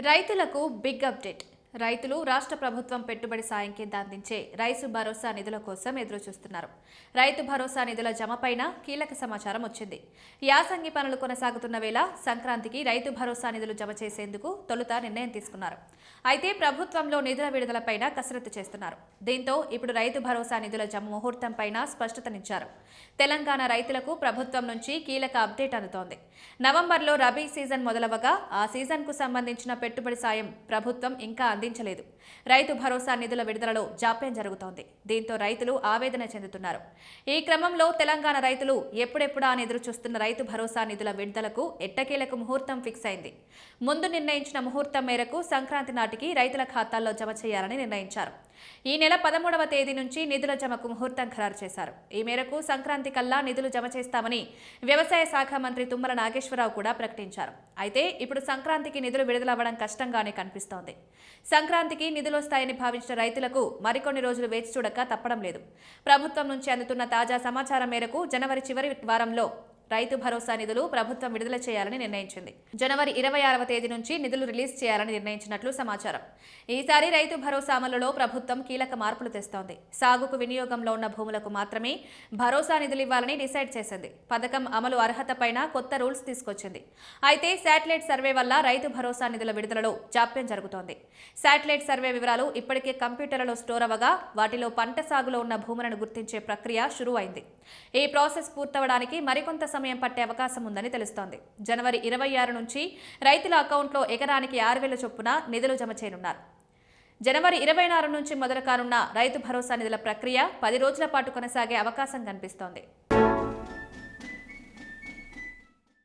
రైతులకు big update. రైతులు రాష్ట్ర ప్రభుత్వం పెట్టుబడి సాయం కింద అందించే రైతు భరోసా నిధుల కోసం ఎదురుచూస్తున్నారు. రైతు భరోసా నిధుల జమపైన కీలక సమాచారం వచ్చింది. యాసంగి పనులు కొనసాగుతున్న వేళ సంక్రాంతికి రైతు భరోసా నిధులు జమ చేసేందుకు తొలుత నిర్ణయం తీసుకున్నారు. అయితే ప్రభుత్వంలో నిధుల విడుదలపైన కసరత్తు చేస్తున్నారు. దీంతో ఇప్పుడు రైతు భరోసా నిధుల జమ ముహూర్తం పైన స్పష్టతనిచ్చారు. తెలంగాణ రైతులకు ప్రభుత్వం నుంచి కీలక అప్డేట్ అందుతోంది. నవంబర్లో రబీ సీజన్ మొదలవగా ఆ సీజన్కు సంబంధించిన పెట్టుబడి సాయం ప్రభుత్వం ఇంకా అందించలేదు. రైతు భరోసా నిధుల విడుదలలో జాప్యం జరుగుతోంది. దీంతో రైతులు ఆవేదన చెందుతున్నారు. ఈ క్రమంలో తెలంగాణ రైతులు ఎప్పుడెప్పుడా అని ఎదురు చూస్తున్న రైతు భరోసా నిధుల విడుదలకు ఎట్టకేలకు ముహూర్తం ఫిక్స్ అయింది. ముందు నిర్ణయించిన ముహూర్తం మేరకు సంక్రాంతి నాటికి రైతుల ఖాతాల్లో జమ చేయాలని నిర్ణయించారు. ఈ నెల 13వ తేదీ నుంచి నిధుల జమకు ముహూర్తం ఖరారు చేశారు. ఈ మేరకు సంక్రాంతి కల్లా నిధులు జమ చేస్తామని వ్యవసాయ శాఖ మంత్రి తుమ్మల నాగేశ్వరరావు కూడా ప్రకటించారు. అయితే ఇప్పుడు సంక్రాంతికి నిధులు విడుదలవ్వడం కష్టంగానే కనిపిస్తోంది. సంక్రాంతికి నిధులు వస్తాయని భావించిన రైతులకు మరికొన్ని రోజులు వేచి చూడక తప్పడం లేదు. ప్రభుత్వం నుంచి అందుతున్న తాజా సమాచారం మేరకు జనవరి చివరి వారంలో రైతు భరోసా నిధులు ప్రభుత్వం విడుదల చేయాలని నిర్ణయించింది. జనవరి 26వ తేదీ నుంచి నిధులు రిలీజ్ చేయాలని నిర్ణయించినట్లు సమాచారం. ఈసారి రైతు భరోసా అమలులో ప్రభుత్వం కీలక మార్పులు తెస్తోంది. సాగుకు వినియోగంలో ఉన్న భూములకు మాత్రమే భరోసా నిధులు ఇవ్వాలని డిసైడ్ చేసింది. పథకం అమలు అర్హతపైన కొత్త రూల్స్ తీసుకొచ్చింది. అయితే శాటిలైట్ సర్వే వల్ల రైతు భరోసా నిధుల విడుదలలో జాప్యం జరుగుతోంది. శాటిలైట్ సర్వే వివరాలు ఇప్పటికే కంప్యూటర్లలో స్టోర్ అవ్వగా వాటిలో పంట సాగులో ఉన్న భూములను గుర్తించే ప్రక్రియ షురూ అయింది. ఈ ప్రాసెస్ పూర్తవడానికి మరికొంత సమయం పట్టే అవకాశం ఉందని తెలుస్తోంది. జనవరి 26 నుంచి రైతుల అకౌంట్లో ఎకరానికి 6,000 చొప్పున నిధులు జమ చేయనున్నారు. జనవరి 24 నుంచి మొదలు కానున్న రైతు భరోసా నిధుల ప్రక్రియ 10 రోజుల పాటు కొనసాగే అవకాశం కనిపిస్తోంది.